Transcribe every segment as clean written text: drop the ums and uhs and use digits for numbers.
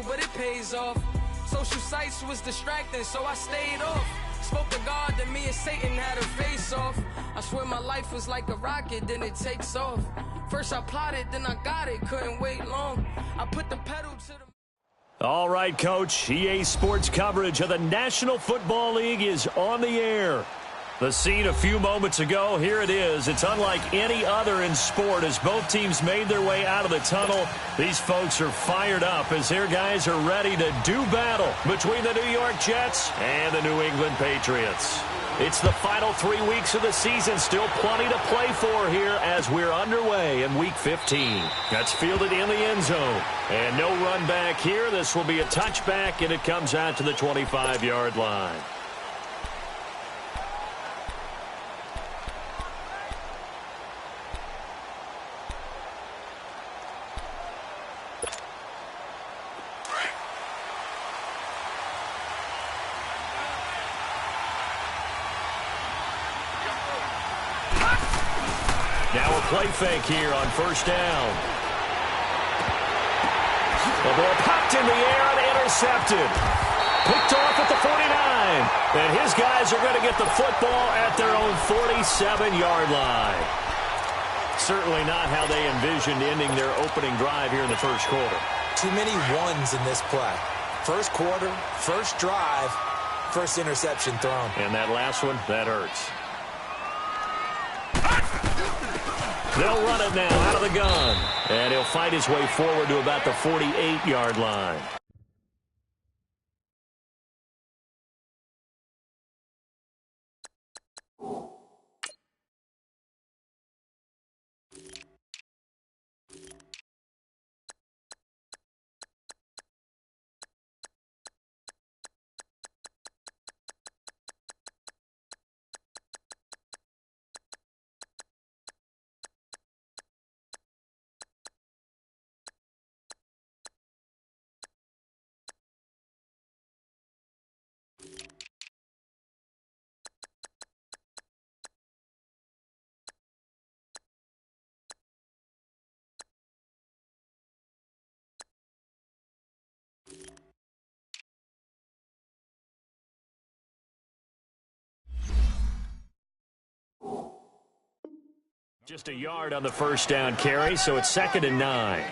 struggle, but it pays off. Social sites was distracting, so I stayed off. Spoke to God, that me and Satan had a face off. I swear my life was like a rocket, then it takes off. First I plotted, then I got it, couldn't wait long. I put the pedal to the... All right, Coach. EA Sports coverage of the National Football League is on the air. The scene a few moments ago, here it is. It's unlike any other in sport as both teams made their way out of the tunnel. These folks are fired up as their guys are ready to do battle between the New York Jets and the New England Patriots. It's the final 3 weeks of the season. Still plenty to play for here as we're underway in Week 15. That's fielded in the end zone. And no run back here. This will be a touchback, and it comes out to the 25-yard line. Now a play fake here on first down. The ball popped in the air and intercepted. Picked off at the 49. And his guys are going to get the football at their own 47-yard line. Certainly not how they envisioned ending their opening drive here in the first quarter. Too many ones in this play. First quarter, first drive, first interception thrown. And that last one, that hurts. They'll run it now out of the gun. And he'll fight his way forward to about the 48-yard line. Just a yard on the first down carry, so it's 2nd and 9.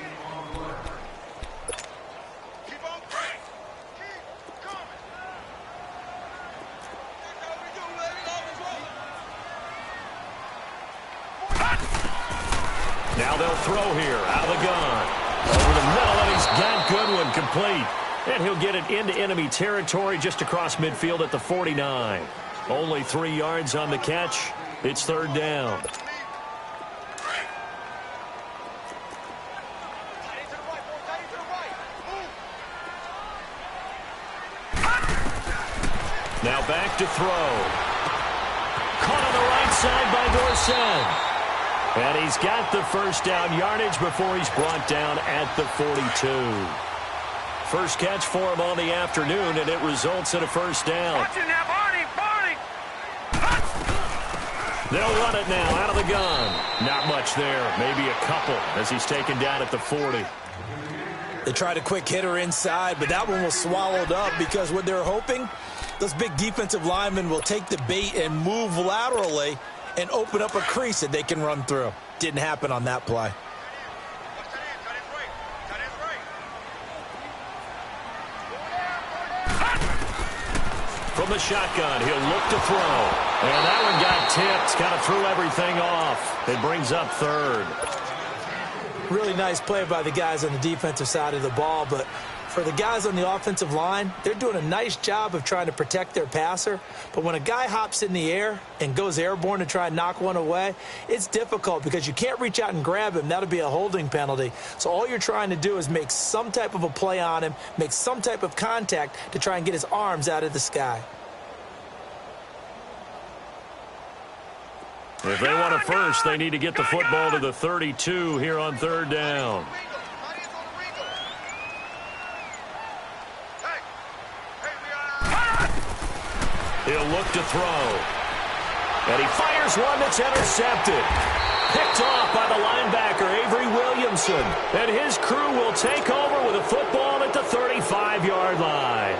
Now they'll throw here out of the gun. Over the middle, and he's got Goodwin complete. And he'll get it into enemy territory just across midfield at the 49. Only 3 yards on the catch. It's 3rd down. Now back to throw. Caught on the right side by Dorsett. And he's got the first down yardage before he's brought down at the 42. First catch for him on the afternoon, and it results in a first down. They'll run it now out of the gun. Not much there. Maybe a couple as he's taken down at the 40. They tried a quick hitter inside, but that one was swallowed up because what they're hoping, those big defensive linemen will take the bait and move laterally and open up a crease that they can run through. Didn't happen on that play. From the shotgun, he'll look to throw. And that one got tipped, kind of threw everything off. It brings up 3rd. Really nice play by the guys on the defensive side of the ball, but for the guys on the offensive line, they're doing a nice job of trying to protect their passer. But when a guy hops in the air and goes airborne to try and knock one away, it's difficult because you can't reach out and grab him. That'll be a holding penalty. So all you're trying to do is make some type of a play on him, make some type of contact to try and get his arms out of the sky. If they want a first, they need to get the football to the 32 here on 3rd down. He'll look to throw. And he fires one that's intercepted. Picked off by the linebacker, Avery Williamson. And his crew will take over with a football at the 35. 5-yard line.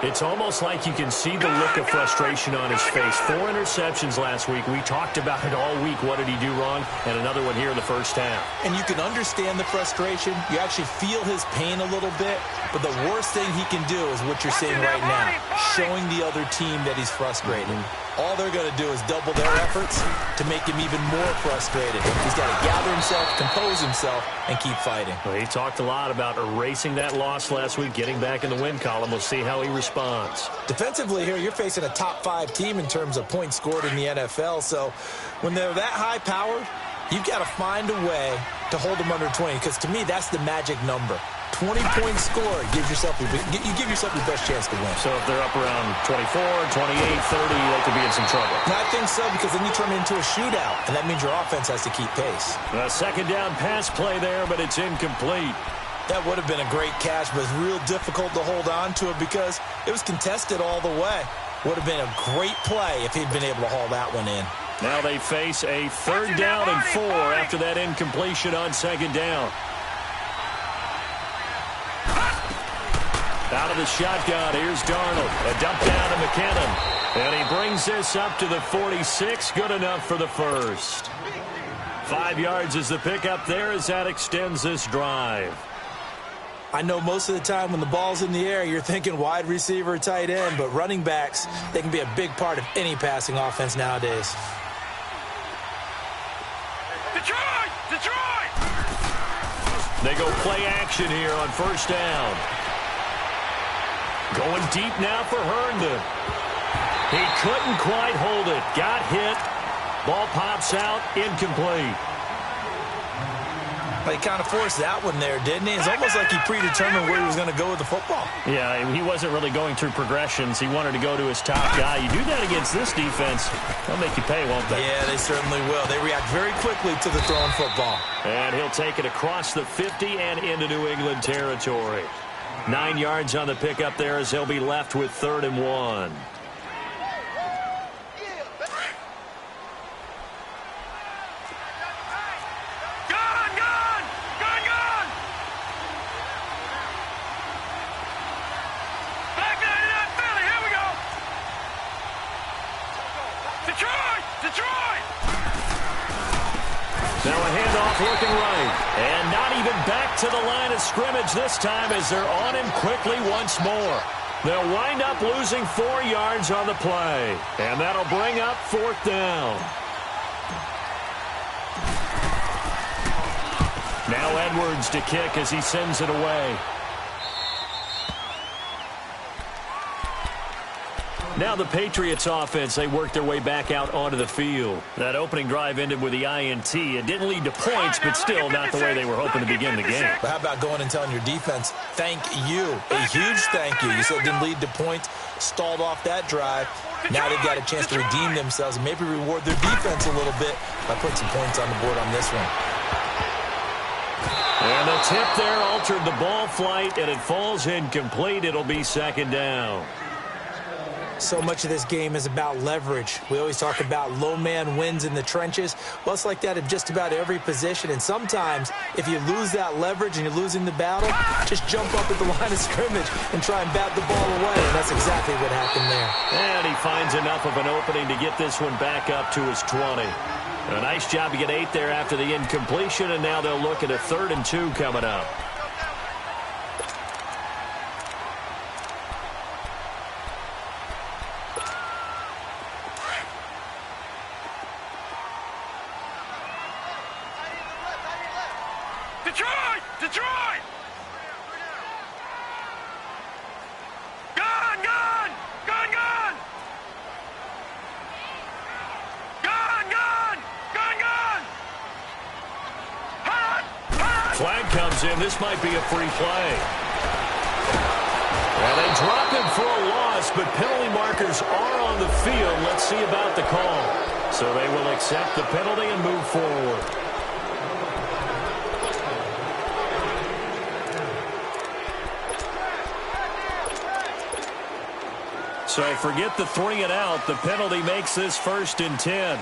It's almost like you can see the look of frustration on his face. 4 interceptions last week. We talked about it all week. What did he do wrong? And another one here in the first half. And you can understand the frustration. You actually feel his pain a little bit. But the worst thing he can do is what you're seeing right now, showing the other team that he's frustrated. All they're going to do is double their efforts to make him even more frustrated. He's got to gather himself, compose himself, and keep fighting. Well, he talked a lot about erasing that loss last week, getting back in the win column. We'll see how he responds. Defensively here, you're facing a top-5 team in terms of points scored in the NFL. So when they're that high-powered, you've got to find a way to hold them under 20, because to me, that's the magic number. 20 points scored, you give yourself your best chance to win. So if they're up around 24, 28, 30, they could be in some trouble. I think so, because then you turn it into a shootout, and that means your offense has to keep pace. A second down pass play there, but it's incomplete. That would have been a great catch, but it's real difficult to hold on to it because it was contested all the way. Would have been a great play if he'd been able to haul that one in. Now they face a 3rd down and 4 after that incompletion on 2nd down. Out of the shotgun, here's Darnold. A dump down to McKinnon. And he brings this up to the 46. Good enough for the first. 5 yards is the pickup there as that extends this drive. I know most of the time when the ball's in the air, you're thinking wide receiver, tight end, but running backs, they can be a big part of any passing offense nowadays. Detroit! Detroit! They go play action here on 1st down. Going deep now for Herndon. He couldn't quite hold it. Got hit. Ball pops out. Incomplete. But he kind of forced that one there, didn't he? It's almost like he predetermined where he was going to go with the football. Yeah, he wasn't really going through progressions. He wanted to go to his top guy. You do that against this defense, they'll make you pay, won't they? Yeah, they certainly will. They react very quickly to the thrown football. And he'll take it across the 50 and into New England territory. 9 yards on the pickup there as they'll be left with 3rd and 1. Now a handoff looking right. And not even back to the line of scrimmage this time as they're on him quickly once more. They'll wind up losing 4 yards on the play. And that'll bring up 4th down. Now Edwards to kick as he sends it away. Now the Patriots offense, they work their way back out onto the field. That opening drive ended with the INT. It didn't lead to points, but still not the way they were hoping to begin the game. But how about going and telling your defense, thank you, a huge thank you. You said it didn't lead to points, stalled off that drive. Now they've got a chance to redeem themselves and maybe reward their defense a little bit by putting some points on the board on this one. And the tip there altered the ball flight, and it falls incomplete. It'll be 2nd down. So much of this game is about leverage. We always talk about low man wins in the trenches. Well, it's like that in just about every position. And sometimes, if you lose that leverage and you're losing the battle, just jump up at the line of scrimmage and try and bat the ball away. And that's exactly what happened there. And he finds enough of an opening to get this one back up to his 20. A nice job to get 8 there after the incompletion, and now they'll look at a 3rd and 2 coming up. Detroit! Detroit! Gun! Gun! Gun! Gun! Gun! Gun! Gun! Gun! Hot! Hot! Flag comes in. This might be a free play. And they drop him for a loss, but penalty markers are on the field. Let's see about the call. So they will accept the penalty and move forward. So forget the 3 and out. The penalty makes this 1st and 10.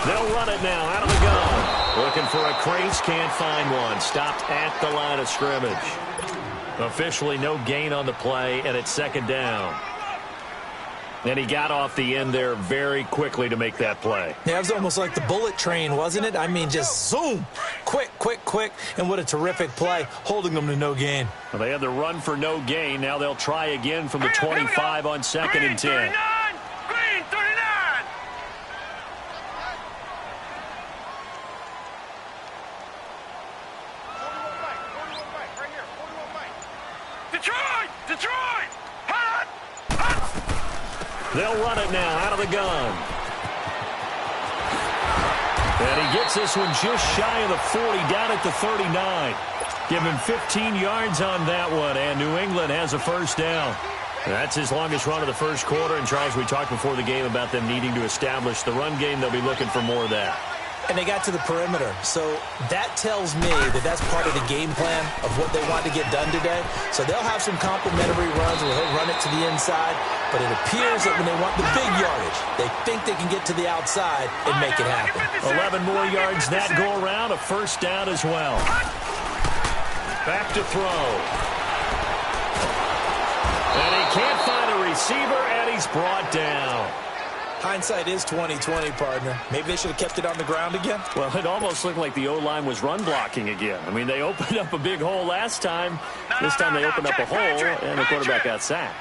They'll run it now out of the gun. Looking for a crease, can't find one. Stopped at the line of scrimmage. Officially no gain on the play, and it's second down. And he got off the end there very quickly to make that play. Yeah, it was almost like the bullet train, wasn't it? I mean, just zoom, quick, quick, quick, and what a terrific play, holding them to no gain. Well, they had the run for no gain. Now they'll try again from the 25 on second and 10. Green 39! Detroit! Detroit! Hot! Hot! They'll run it now out of the gun. And he gets this one just shy of the 40, down at the 39. Give him 15 yards on that one, and New England has a first down. That's his longest run of the first quarter. And, Charles, we talked before the game about them needing to establish the run game. They'll be looking for more of that. And they got to the perimeter. So that tells me that that's part of the game plan of what they want to get done today. So they'll have some complimentary runs where he'll run it to the inside. But it appears that when they want the big yardage, they think they can get to the outside and make it happen. 11 more yards that go around, a first down as well. Back to throw. And he can't find a receiver, and he's brought down. Hindsight is 20/20, partner. Maybe they should have kept it on the ground again. Well, it almost looked like the O-line was run blocking again. I mean, they opened up a big hole last time. This time they opened up a hole, and the quarterback got sacked.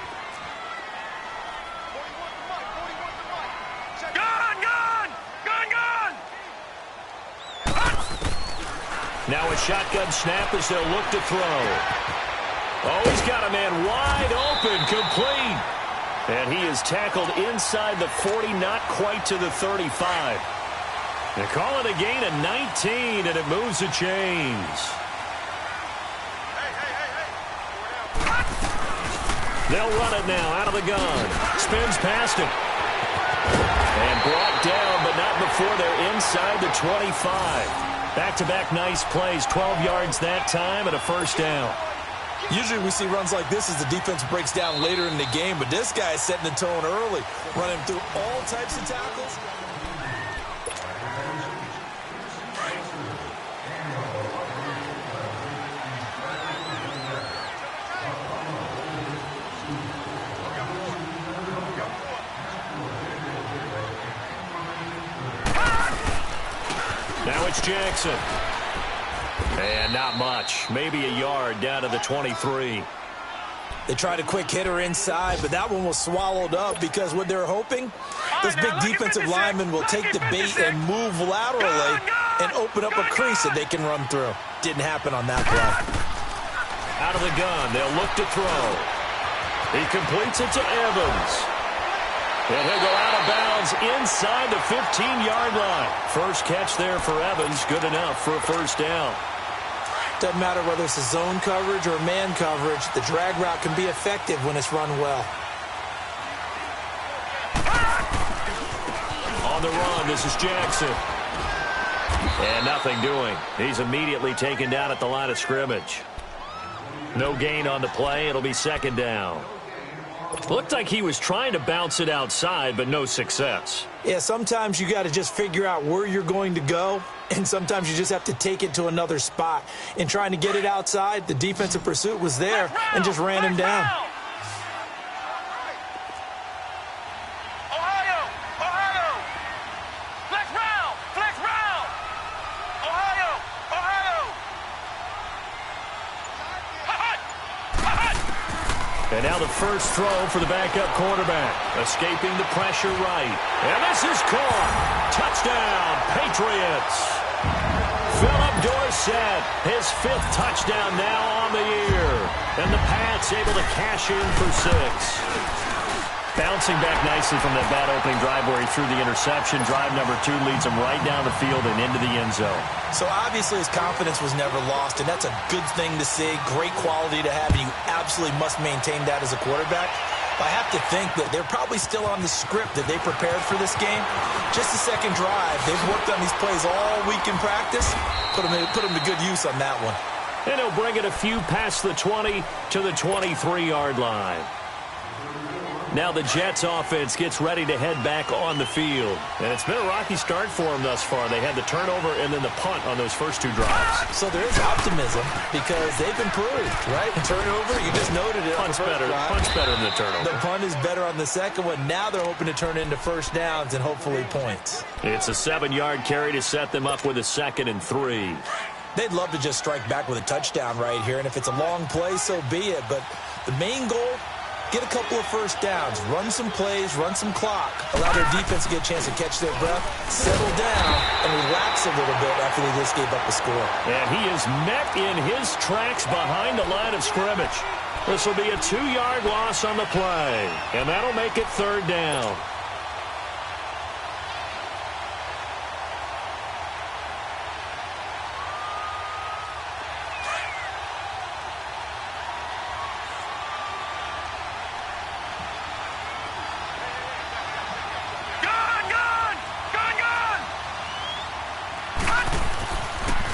Now a shotgun snap as they'll look to throw. Oh, he's got a man wide open, complete. And he is tackled inside the 40, not quite to the 35. They call it a gain of 19, and it moves the chains. They'll run it now out of the gun. Spins past him. And brought down, but not before they're inside the 25. Back-to-back nice plays, 12 yards that time, and a first down. Usually we see runs like this as the defense breaks down later in the game, but this guy is setting the tone early, running through all types of tackles. Now it's Jackson. And not much. Maybe a yard down to the 23. They tried a quick hitter inside, but that one was swallowed up because what they're hoping, this big defensive lineman will take the bait and move laterally and open up a crease that they can run through. Didn't happen on that play. Out of the gun, they'll look to throw. He completes it to Evans. And he'll go out of bounds inside the 15-yard line. First catch there for Evans, good enough for a first down. Doesn't matter whether it's a zone coverage or man coverage, the drag route can be effective when it's run well. On the run, this is Jackson. And nothing doing. He's immediately taken down at the line of scrimmage. No gain on the play. It'll be second down. Looked like he was trying to bounce it outside, but no success. Yeah, sometimes you got to just figure out where you're going to go, and sometimes you just have to take it to another spot. In trying to get it outside, the defensive pursuit was there and just ran him down. And now the first throw for the backup quarterback. Escaping the pressure right. And this is caught. Touchdown, Patriots. Philip Dorsett, his 5th touchdown now on the year. And the Pats able to cash in for 6. Bouncing back nicely from that bad opening drive where he threw the interception. Drive number 2 leads him right down the field and into the end zone. So obviously his confidence was never lost, and that's a good thing to see. Great quality to have, and you absolutely must maintain that as a quarterback. I have to think that they're probably still on the script that they prepared for this game. Just the second drive. They've worked on these plays all week in practice. Put them to good use on that one. And he'll bring it a few past the 20 to the 23-yard line. Now the Jets offense gets ready to head back on the field. And it's been a rocky start for them thus far. They had the turnover and then the punt on those first 2 drives. So there is optimism because they've improved, right? Turnover, you just noted it. Punt's better than the turnover. The punt is better on the second one. Now they're hoping to turn into first downs and hopefully points. It's a 7-yard carry to set them up with a 2nd and 3. They'd love to just strike back with a touchdown right here, and if it's a long play, so be it. But the main goal, get a couple of first downs, run some plays, run some clock, allow their defense to get a chance to catch their breath, settle down, and relax a little bit after they just gave up a score. And he is met in his tracks behind the line of scrimmage. This will be a 2-yard loss on the play, and that'll make it 3rd down.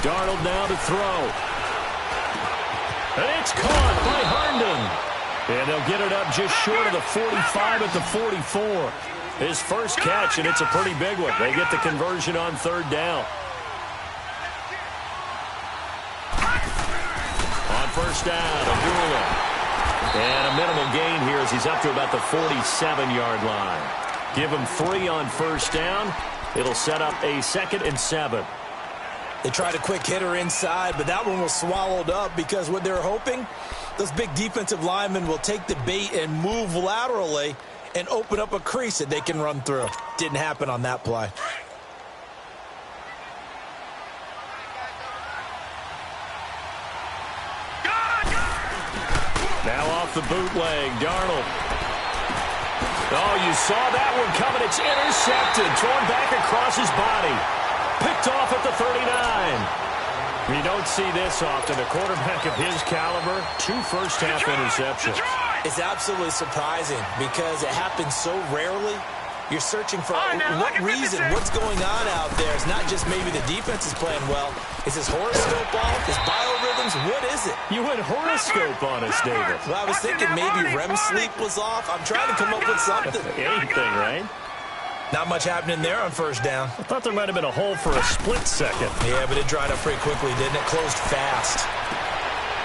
Darnold now to throw. And it's caught by Herndon. And they'll get it up just short of the 45 at the 44. His first catch, and it's a pretty big one. They get the conversion on 3rd down. On 1st down, Abdullah. And a minimal gain here as he's up to about the 47-yard line. Give him 3 on 1st down. It'll set up a 2nd and 7. They tried a quick hitter inside, but that one was swallowed up because what they're hoping, those big defensive linemen will take the bait and move laterally and open up a crease that they can run through. Didn't happen on that play. Now off the bootleg, Darnold. Oh, you saw that one coming. It's intercepted, thrown back across his body. Picked off at the 39. You don't see this often. A quarterback of his caliber, 2 first-half interceptions. It's absolutely surprising because it happens so rarely. You're searching for what reason, what's going on out there. It's not just maybe the defense is playing well. Is his horoscope off? His biorhythms? What is it? You went horoscope on us, David. Well, I was thinking maybe REM sleep was off. I'm trying to come up with something. Anything, right? Not much happening there on 1st down. I thought there might have been a hole for a split second. Yeah, but it dried up pretty quickly, didn't it? Closed fast.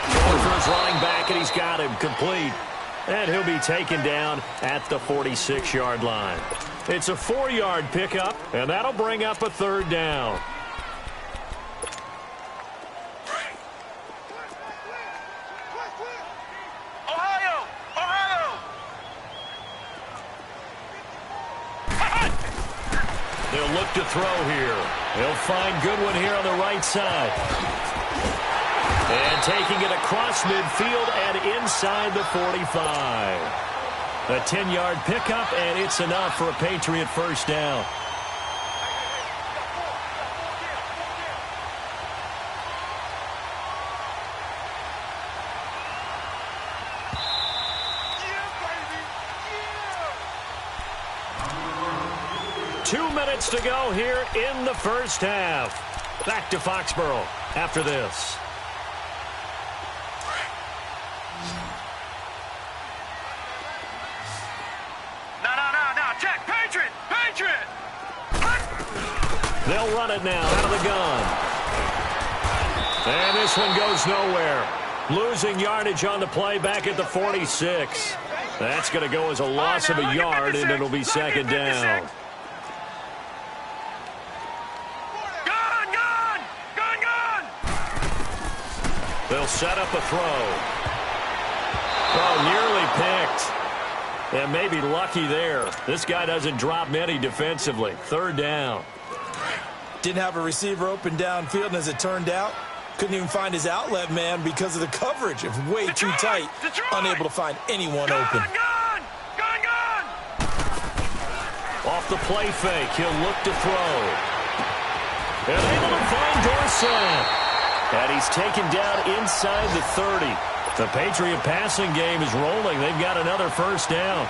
Going for his running back, and he's got him complete. And he'll be taken down at the 46-yard line. It's a 4-yard pickup, and that'll bring up a 3rd down. They'll look to throw here. They'll find Goodwin here on the right side. And taking it across midfield and inside the 45. A 10-yard pickup, and it's enough for a Patriot first down. Yeah, 2 minutes to go here in the first half. Back to Foxborough after this. They'll run it now out of the gun. And this one goes nowhere. Losing yardage on the play back at the 46. That's going to go as a loss of a yard, and it'll be 2nd down. They'll set up a throw. Oh, nearly picked. And maybe lucky there. This guy doesn't drop many defensively. 3rd down. Didn't have a receiver open downfield, and as it turned out, couldn't even find his outlet man because of the coverage. It was way too tight, unable to find anyone open. Off the play fake, he'll look to throw. And able to find Dorsett. And he's taken down inside the 30. The Patriot passing game is rolling. They've got another first down.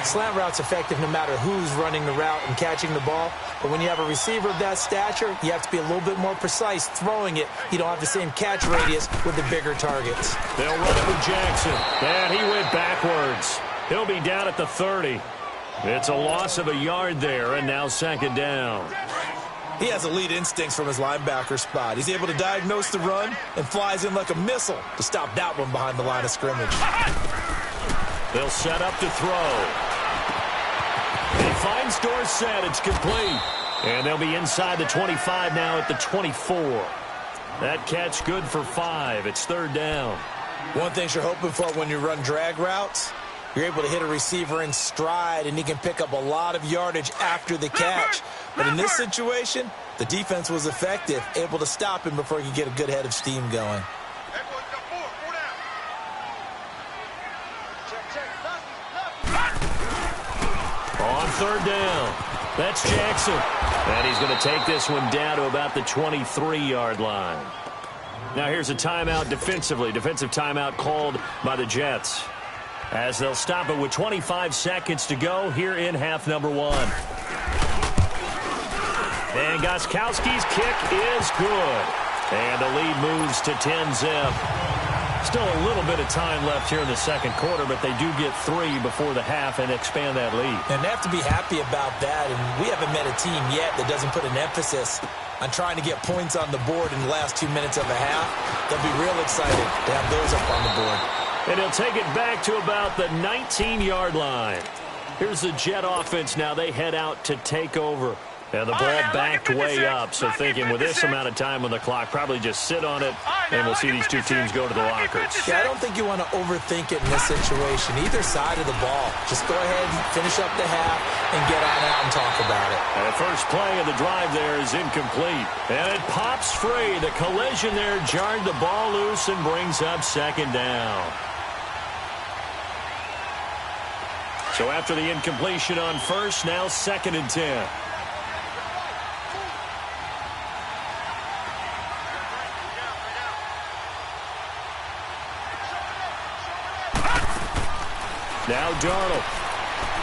Slant route's effective no matter who's running the route and catching the ball. But when you have a receiver of that stature, you have to be a little bit more precise throwing it. You don't have the same catch radius with the bigger targets. They'll run it with Jackson. And he went backwards. He'll be down at the 30. It's a loss of a yard there, and now second down. He has elite instincts from his linebacker spot. He's able to diagnose the run and flies in like a missile to stop that one behind the line of scrimmage. They'll set up to throw. He finds Dorsett. It's complete. And they'll be inside the 25 now at the 24. That catch good for 5. It's third down. One thing you're hoping for when you run drag routes, you're able to hit a receiver in stride, and he can pick up a lot of yardage after the catch. But in this situation, the defense was effective, able to stop him before he could get a good head of steam going. On third down, that's Jackson. And he's going to take this one down to about the 23-yard line. Now here's a timeout defensively. Defensive timeout called by the Jets, as they'll stop it with 25 seconds to go here in half number 1. And Gostkowski's kick is good. And the lead moves to 10-zip. Still a little bit of time left here in the second quarter, but they do get 3 before the half and expand that lead. And they have to be happy about that. And we haven't met a team yet that doesn't put an emphasis on trying to get points on the board in the last 2 minutes of a half. They'll be real excited to have those up on the board. And he'll take it back to about the 19-yard line. Here's the Jet offense now. They head out to take over. And the ball backed way up, so thinking with this amount of time on the clock, probably just sit on it, and we'll see these two teams go to the lockers. Yeah, I don't think you want to overthink it in this situation. Either side of the ball. Just go ahead and finish up the half and get on out and talk about it. And the first play of the drive there is incomplete. And it pops free. The collision there jarred the ball loose and brings up second down. So after the incompletion on first, now second and 10. Now Darnold.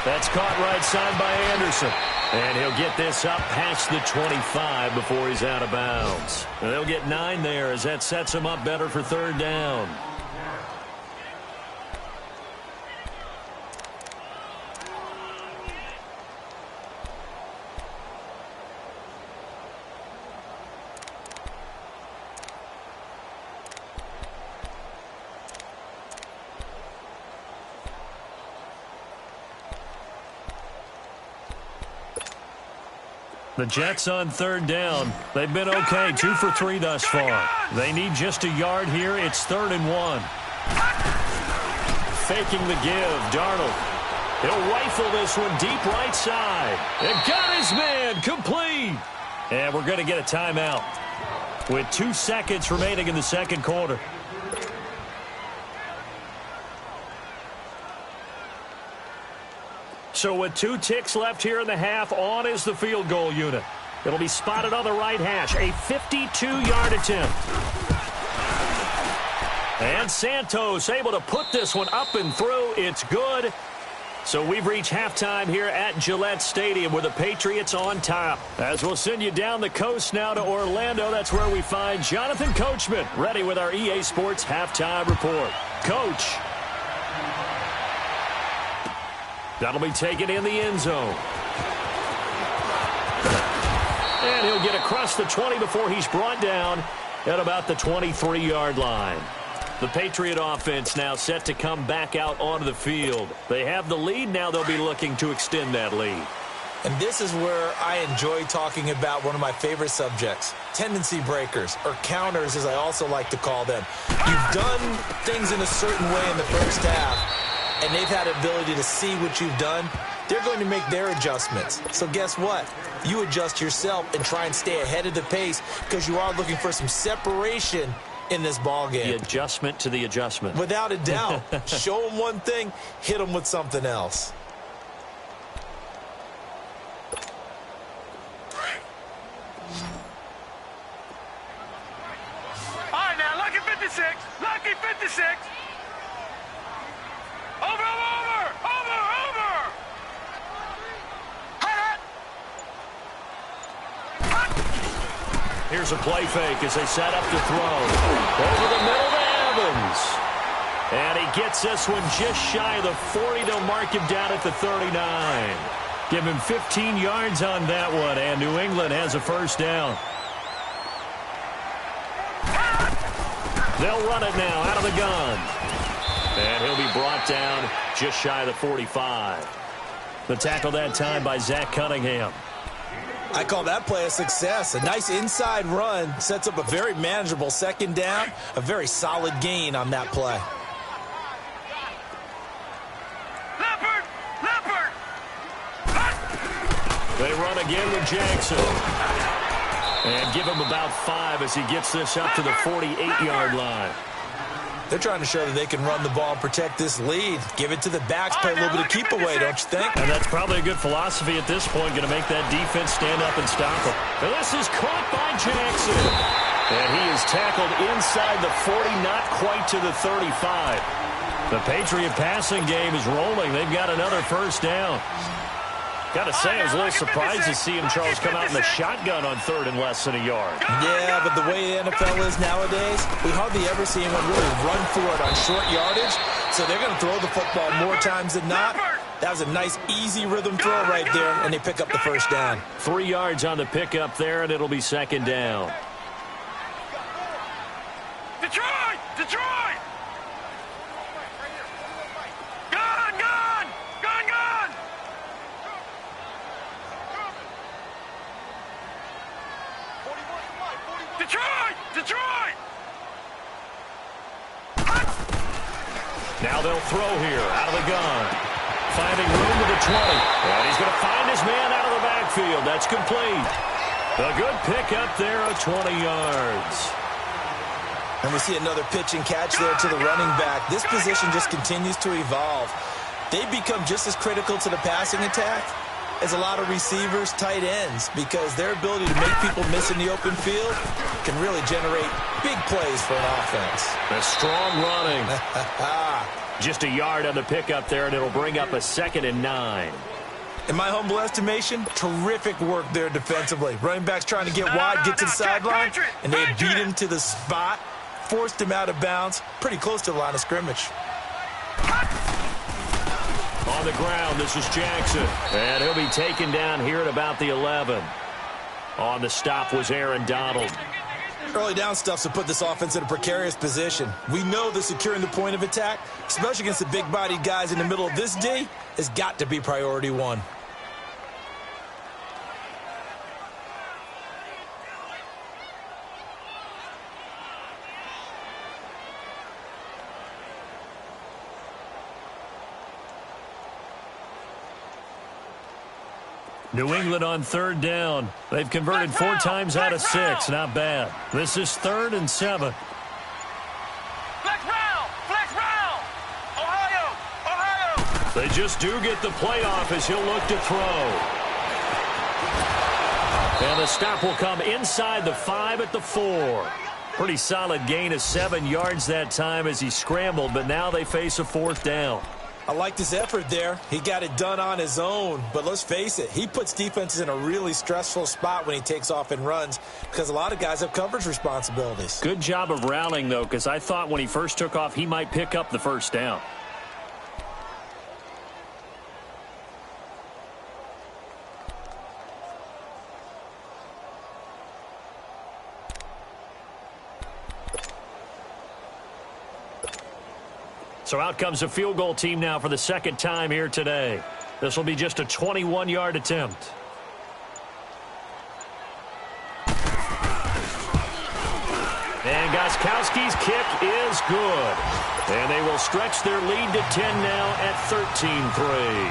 That's caught right side by Anderson. And he'll get this up past the 25 before he's out of bounds. And they'll get 9 there as that sets him up better for third down. The Jets on third down. They've been okay, 2 for 3 thus far. They need just a yard here. It's 3rd and 1. Faking the give, Darnold. He'll rifle this one deep right side. And got his man, complete. And we're going to get a timeout with 2 seconds remaining in the second quarter. So with 2 ticks left here in the half, on is the field goal unit. It'll be spotted on the right hash. A 52-yard attempt. And Santos able to put this one up and through. It's good. So we've reached halftime here at Gillette Stadium with the Patriots on top. As we'll send you down the coast now to Orlando, that's where we find Jonathan Coachman ready with our EA Sports halftime report. Coach. That'll be taken in the end zone. And he'll get across the 20 before he's brought down at about the 23-yard line. The Patriot offense now set to come back out onto the field. They have the lead. Now they'll be looking to extend that lead. And this is where I enjoy talking about one of my favorite subjects, tendency breakers, or counters as I also like to call them. You've done things in a certain way in the first half, and they've had ability to see what you've done. They're going to make their adjustments. So guess what? You adjust yourself and try and stay ahead of the pace because you are looking for some separation in this ball game. The adjustment to the adjustment. Without a doubt. Show them one thing, hit them with something else. All right, now, lucky 56. Lucky 56. Over. Here's a play fake as they set up to throw. Over the middle to Evans. And he gets this one just shy of the 40. They'll mark him down at the 39. Give him 15 yards on that one, and New England has a first down. They'll run it now out of the gun. And he'll be brought down just shy of the 45. The tackle that time by Zach Cunningham. I call that play a success. A nice inside run sets up a very manageable second down. A very solid gain on that play. They run again with Jackson. And give him about 5 as he gets this up to the 48-yard line. They're trying to show that they can run the ball and protect this lead. Give it to the backs, play a little bit of keep away, don't you think? And that's probably a good philosophy at this point, going to make that defense stand up and stop him. And this is caught by Jackson. And he is tackled inside the 40, not quite to the 35. The Patriot passing game is rolling. They've got another first down. Got to say, I was a little surprised to see him, Charles, come out in the shotgun on 3rd and less than a yard. Yeah, but the way the NFL is nowadays, we hardly ever see anyone really run for it on short yardage. So they're going to throw the football more times than not. That was a nice, easy rhythm throw right there, and they pick up the first down. 3 yards on the pickup there, and it'll be second down. Detroit! Detroit! Gun! Gun! Gun! Gun! Detroit! Detroit! Now they'll throw here out of the gun. Finding room to the 20. And he's going to find his man out of the backfield. That's complete. A good pickup there of 20 yards. And we see another pitch and catch there to the running back. This position just continues to evolve. They become just as critical to the passing attack as a lot of receivers, tight ends, because their ability to make people miss in the open field can really generate big plays for an offense. A strong running. Just a yard on the pickup there, and it'll bring up a 2nd and 9. In my humble estimation, terrific work there defensively. Running back's trying to get wide, get to the sideline, and they beat him to the spot, forced him out of bounds, pretty close to the line of scrimmage. On the ground, this is Jackson. And he'll be taken down here at about the 11. On the stop was Aaron Donald. Early down stuff to put this offense in a precarious position. We know that securing the point of attack, especially against the big-bodied guys in the middle of this D, has got to be priority 1. New England on 3rd down. They've converted 4 times out of 6. Not bad. This is 3rd and 7. Flex round! Flex round! Ohio! Ohio! They just do get the playoff as he'll look to throw. And the stop will come inside the 5 at the 4. Pretty solid gain of 7 yards that time as he scrambled, but now they face a 4th down. I liked his effort there. He got it done on his own. But let's face it, he puts defenses in a really stressful spot when he takes off and runs because a lot of guys have coverage responsibilities. Good job of rallying, though, because I thought when he first took off, he might pick up the first down. So out comes the field goal team now for the 2nd time here today. This will be just a 21-yard attempt. And Gostkowski's kick is good. And they will stretch their lead to 10 now at 13-3.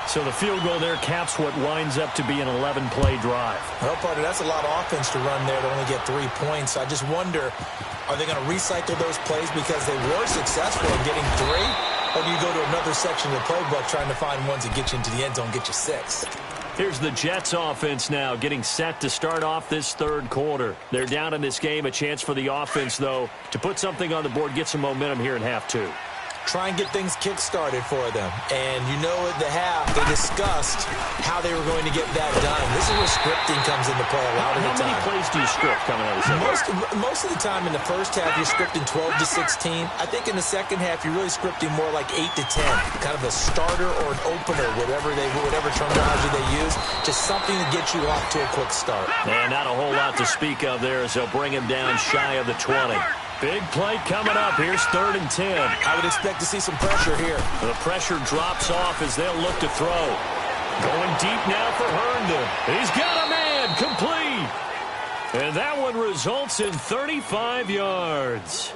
So the field goal there caps what winds up to be an 11-play drive. Well, partner, that's a lot of offense to run there to only get 3 points. I just wonder, are they going to recycle those plays because they were successful in getting 3? Or do you go to another section of the playbook trying to find ones that get you into the end zone, get you 6? Here's the Jets offense now getting set to start off this 3rd quarter. They're down in this game. A chance for the offense, though, to put something on the board, get some momentum here in half 2. try and get things kick-started for them. And you know at the half, they discussed how they were going to get that done. This is where scripting comes into play a lot of the time. How many plays do you script coming out of the second half? Most of the time in the first half, you're scripting 12 to 16. I think in the second half, you're really scripting more like 8 to 10. Kind of a starter or an opener, whatever terminology they use. Just something to get you off to a quick start. And not a whole lot to speak of there as they'll bring him down shy of the 20. Big play coming up. Here's 3rd and 10. I would expect to see some pressure here. The pressure drops off as they'll look to throw. Going deep now for Herndon. He's got a man. Complete. And that one results in 35 yards.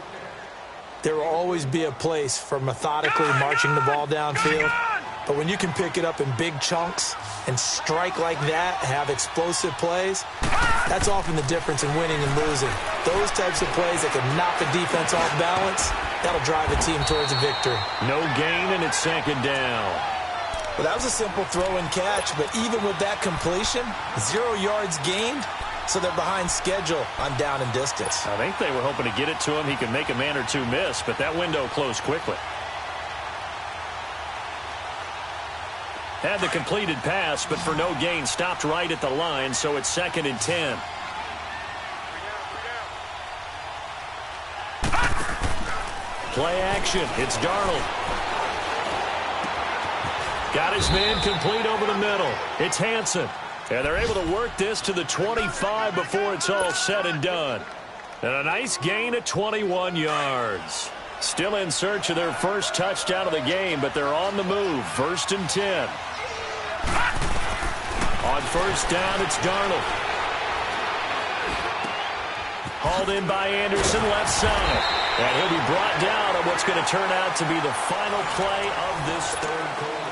There will always be a place for methodically marching the ball downfield. But when you can pick it up in big chunks and strike like that, have explosive plays, that's often the difference in winning and losing. Those types of plays that can knock a defense off balance, that'll drive a team towards a victory. No gain, and it's 2nd down. Well, that was a simple throw and catch, but even with that completion, 0 yards gained, so they're behind schedule on down and distance. I think they were hoping to get it to him. He could make a man or two miss, but that window closed quickly. Had the completed pass, but for no gain, stopped right at the line, so it's 2nd and 10. Play action. It's Darnold. Got his man complete over the middle. It's Hansen. And they're able to work this to the 25 before it's all said and done. And a nice gain of 21 yards. Still in search of their first touchdown of the game, but they're on the move. 1st and 10. On 1st down, it's Darnold. Hauled in by Anderson, left side. And he'll be brought down on what's going to turn out to be the final play of this 3rd quarter.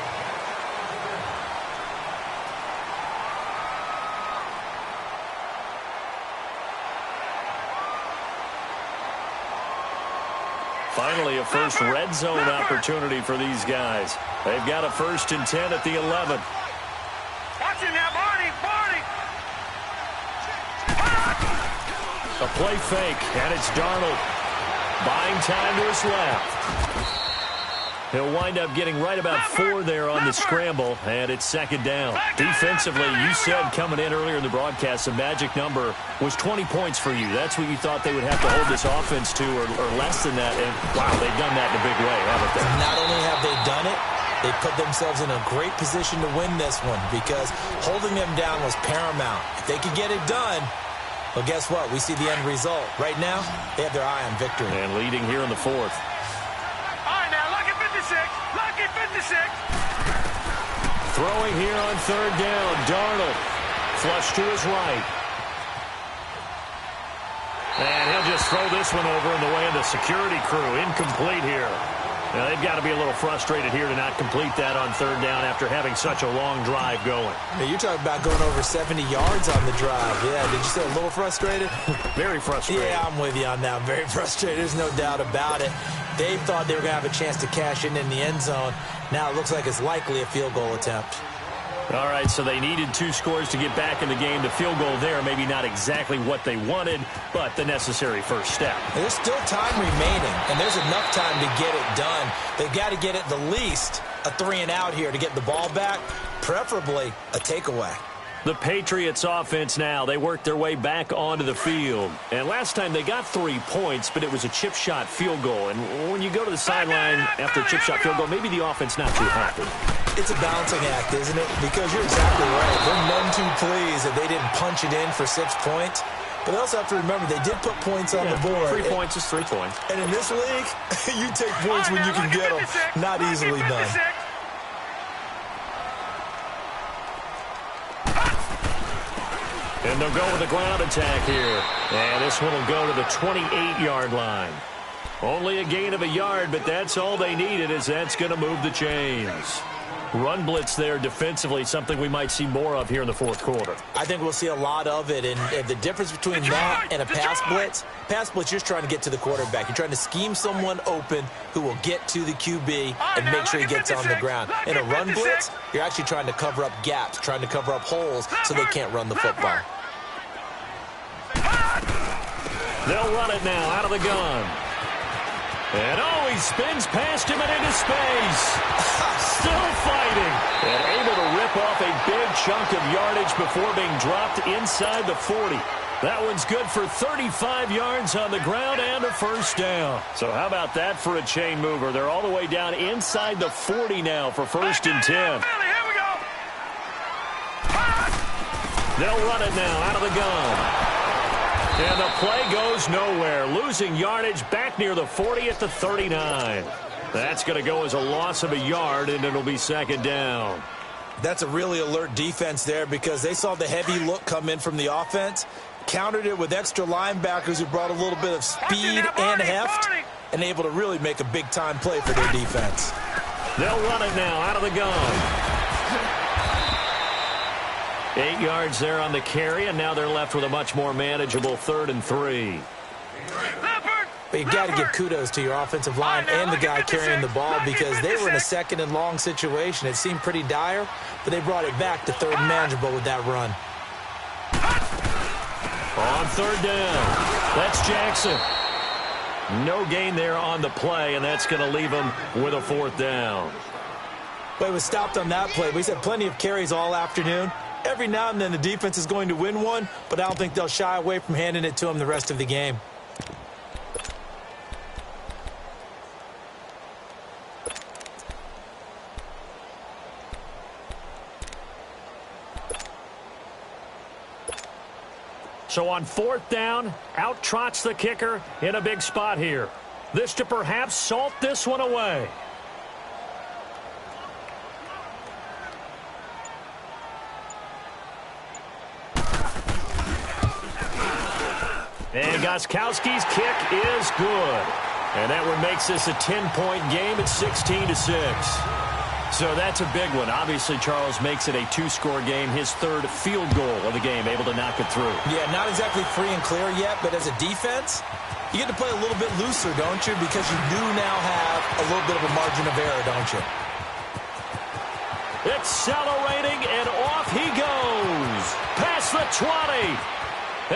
Finally, a first red zone opportunity for these guys. They've got a 1st and 10 at the 11. Watch it now, Barney! A play fake, and it's Darnold. Buying time to his left. He'll wind up getting right about 4 there on the scramble, and it's 2nd down. Defensively, you said coming in earlier in the broadcast, the magic number was 20 points for you. That's what you thought they would have to hold this offense to, or less than that. And, wow, they've done that in a big way, haven't they? Not only have they done it, they put themselves in a great position to win this one because holding them down was paramount. If they could get it done, well, guess what? We see the end result. Right now, they have their eye on victory. And leading here in the 4th. Lucky 56. Throwing here on 3rd down. Darnold. Flush to his right. And he'll just throw this one over in the way of the security crew. Incomplete here. Now, they've got to be a little frustrated here to not complete that on 3rd down after having such a long drive going. Yeah, you're talking about going over 70 yards on the drive. Yeah, did you say a little frustrated? Very frustrated. Yeah, I'm with you on that. Very frustrated. There's no doubt about it. They thought they were going to have a chance to cash in the end zone. Now it looks like it's likely a field goal attempt. All right, so they needed 2 scores to get back in the game. The field goal there, maybe not exactly what they wanted, but the necessary first step. There's still time remaining, and there's enough time to get it done. They've got to get at the least a 3-and-out here to get the ball back, preferably a takeaway. The Patriots offense now, they worked their way back onto the field. And last time they got 3 points, but it was a chip shot field goal. And when you go to the sideline after a chip shot field goal, maybe the offense not too happy. It's a balancing act, isn't it? Because you're exactly right. They're none too pleased that they didn't punch it in for 6 points. But they also have to remember they did put points on the board. 3 points is 3 points. And in this league, you take points when you can get them. Not easily done. And they'll go with a ground attack here. And this one will go to the 28-yard line. Only a gain of a yard, but that's all they needed, as that's going to move the chains. Run blitz there defensively, something we might see more of here in the 4th quarter. I think we'll see a lot of it, and the difference between that and a pass blitz, you're just trying to get to the quarterback. You're trying to scheme someone open who will get to the QB and make sure he gets on the ground. In a run blitz, you're actually trying to cover up gaps, trying to cover up holes so they can't run the football. They'll run it now out of the gun. And he spins past him and into space. Still fighting. And able to rip off a big chunk of yardage before being dropped inside the 40. That one's good for 35 yards on the ground and a first down. So how about that for a chain mover? They're all the way down inside the 40 now for 1st and 10. Here we go. They'll run it now out of the gun. And the play goes nowhere. Losing yardage back near the 40 at the 39. That's going to go as a loss of a yard, and it'll be 2nd down. That's a really alert defense there because they saw the heavy look come in from the offense, countered it with extra linebackers who brought a little bit of speed and heft, and able to really make a big-time play for their defense. They'll run it now out of the gun. 8 yards there on the carry, and now they're left with a much more manageable 3rd and 3. But you got to give kudos to your offensive line and the guy carrying the ball because they were in a 2nd and long situation. It seemed pretty dire, but they brought it back to 3rd and manageable with that run. On 3rd down, that's Jackson. No gain there on the play, and that's going to leave him with a 4th down. But he was stopped on that play. He's had plenty of carries all afternoon. Every now and then the defense is going to win one, but I don't think they'll shy away from handing it to him the rest of the game. So on 4th down, out trots the kicker in a big spot here. This to perhaps salt this one away. And Gostkowski's kick is good. And that one makes this a 10-point game at 16-6. So that's a big one. Obviously, Charles makes it a 2-score game. His 3rd field goal of the game, able to knock it through. Yeah, not exactly free and clear yet, but as a defense, you get to play a little bit looser, don't you? Because you do now have a little bit of a margin of error, don't you? Accelerating, and off he goes. Past the 20.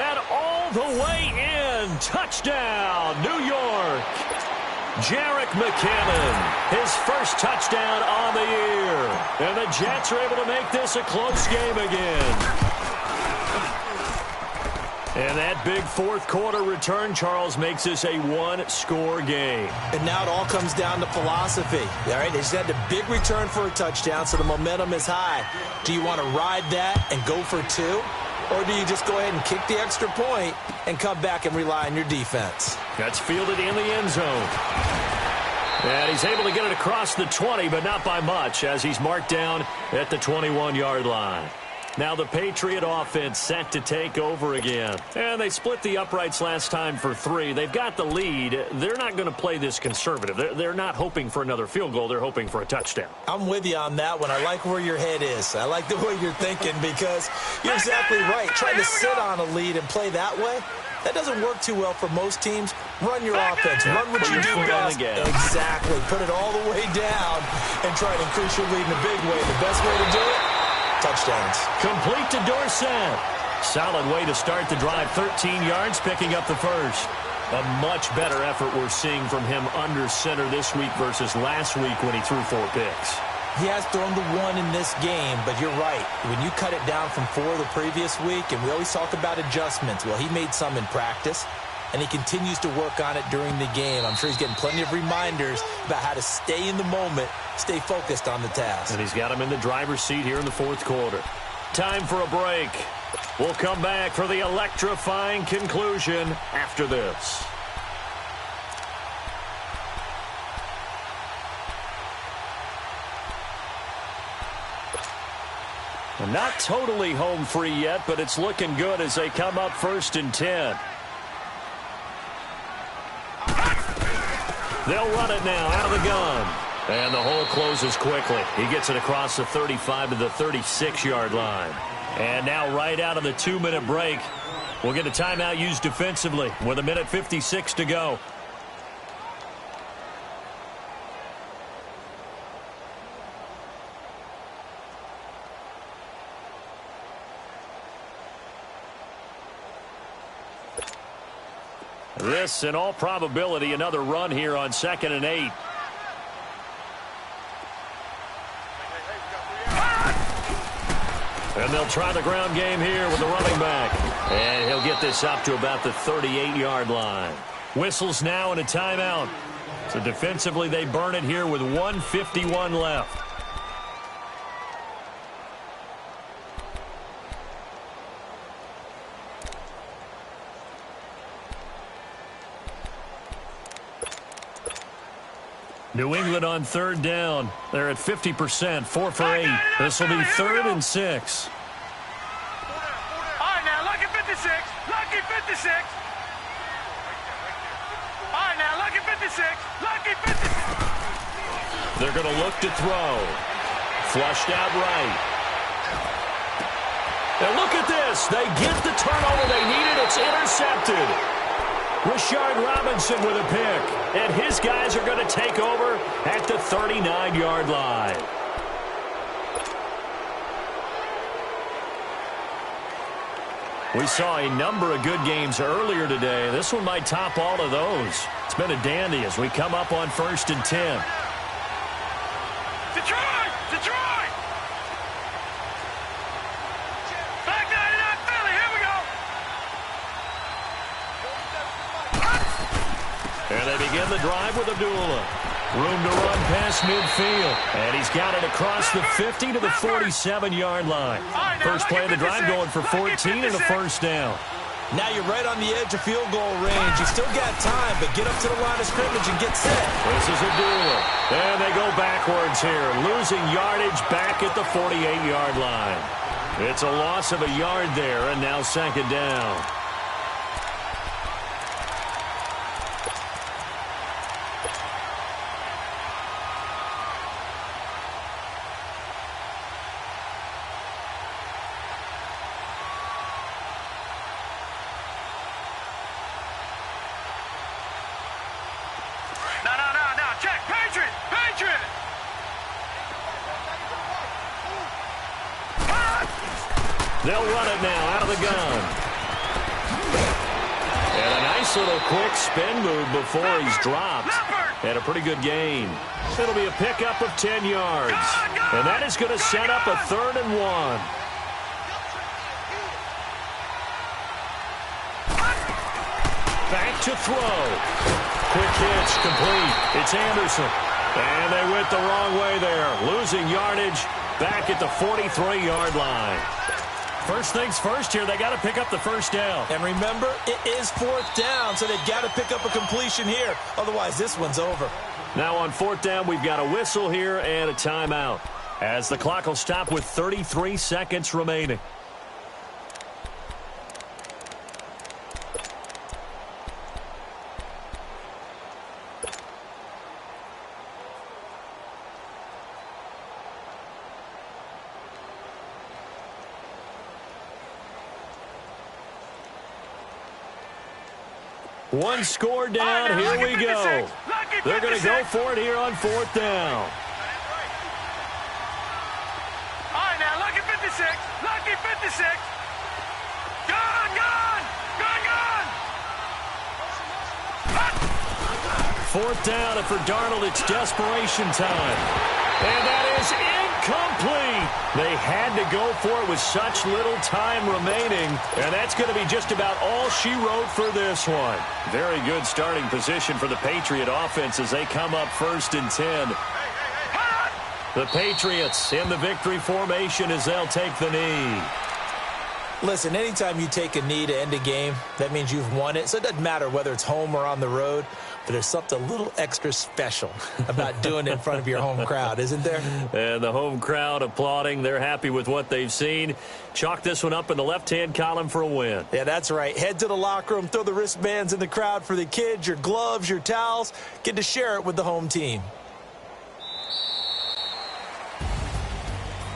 And all the way in. Touchdown, New York. Jerick McKinnon, his first touchdown on the year. And the Jets are able to make this a close game again. And that big 4th quarter return, Charles, makes this a 1-score game. And now it all comes down to philosophy. All right, they just had a big return for a touchdown, so the momentum is high. Do you want to ride that and go for 2? Or do you just go ahead and kick the extra point and come back and rely on your defense? That's fielded in the end zone. And he's able to get it across the 20, but not by much, as he's marked down at the 21-yard line. Now the Patriot offense set to take over again. And they split the uprights last time for 3. They've got the lead. They're not going to play this conservative. They're not hoping for another field goal. They're hoping for a touchdown. I'm with you on that one. I like where your head is. I like the way you're thinking because you're exactly right. Trying to sit on a lead and play that way, that doesn't work too well for most teams. Run your offense. Run what you do best. Exactly. Put it all the way down and try to increase your lead in a big way. The best way to do it, touchdowns. Complete to Dorsett. Solid way to start the drive. 13 yards, picking up the first. A much better effort we're seeing from him under center this week versus last week when he threw 4 picks. He has thrown the 1 in this game, but you're right. When you cut it down from 4 the previous week, and we always talk about adjustments, well, he made some in practice, and he continues to work on it during the game. I'm sure he's getting plenty of reminders about how to stay in the moment, stay focused on the task. And he's got him in the driver's seat here in the 4th quarter. Time for a break. We'll come back for the electrifying conclusion after this. Not totally home free yet, but it's looking good as they come up 1st and 10. They'll run it now out of the gun. And the hole closes quickly. He gets it across the 35 to the 36-yard line. And now right out of the 2-minute break, we'll get a timeout used defensively with 1:56 to go. This, in all probability, another run here on 2nd and 8. And they'll try the ground game here with the running back. And he'll get this up to about the 38-yard line. Whistles now and a timeout. So defensively, they burn it here with 1:51 left. New England on 3rd down. They're at 50%, 4 for 8. This will be 3rd and 6. All right, now, lucky 56. Lucky 56. All right, now, lucky 56. Lucky 56. They're going to look to throw. Flushed out right. And look at this. They get the turnover they needed. It's intercepted. Rashard Robinson with a pick. And his guys are going to take over at the 39-yard line. We saw a number of good games earlier today. This one might top all of those. It's been a dandy as we come up on 1st and 10. Detroit! Detroit! Back 99 Philly, here we go! And they begin the drive with Abdullah. Room to run past midfield. And he's got it across the 50 to the 47-yard line. First play of the drive going for 14 and a first down. Now you're right on the edge of field goal range. You still got time, but get up to the line of scrimmage and get set. This is Abdullah. And they go backwards here. Losing yardage back at the 48-yard line. It's a loss of a yard there, and now 2nd down. No, check, Patriot! Patriot! They'll run it now out of the gun. And a nice little quick spin move before he's dropped. And a pretty good gain. It'll be a pickup of 10 yards. And that is going to set up a 3rd and 1. Back to throw. Quick hitch, complete. It's Anderson. And they went the wrong way there. Losing yardage back at the 43-yard line. First things first here, they got to pick up the first down. And remember, it is 4th down, so they've got to pick up a completion here. Otherwise, this one's over. Now on 4th down, we've got a whistle here and a timeout, as the clock will stop with 33 seconds remaining. One score down. Here we go. They're going to go for it here on 4th down. All right, now, lucky 56. Lucky 56. Gone, gone. Gone, gone. 4th down, and for Darnold, it's desperation time. And that is incomplete. They had to go for it with such little time remaining, and that's going to be just about all she wrote for this one. Very good starting position for the Patriot offense as they come up 1st and 10. The Patriots in the victory formation as they'll take the knee. Listen, anytime you take a knee to end a game, that means you've won it. So it doesn't matter whether it's home or on the road, but there's something a little extra special about doing it in front of your home crowd, isn't there? And the home crowd applauding. They're happy with what they've seen. Chalk this one up in the left-hand column for a win. Yeah, that's right. Head to the locker room, throw the wristbands in the crowd for the kids, your gloves, your towels. Get to share it with the home team.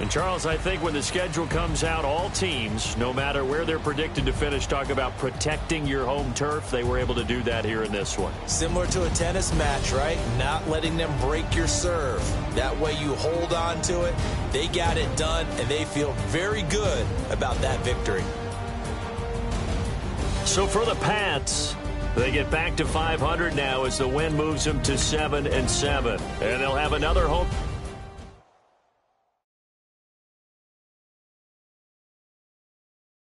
And, Charles, I think when the schedule comes out, all teams, no matter where they're predicted to finish, talk about protecting your home turf. They were able to do that here in this one. Similar to a tennis match, right? Not letting them break your serve. That way you hold on to it. They got it done, and they feel very good about that victory. So for the Pats, They get back to 500 now as the win moves them to 7-7. And they'll have another home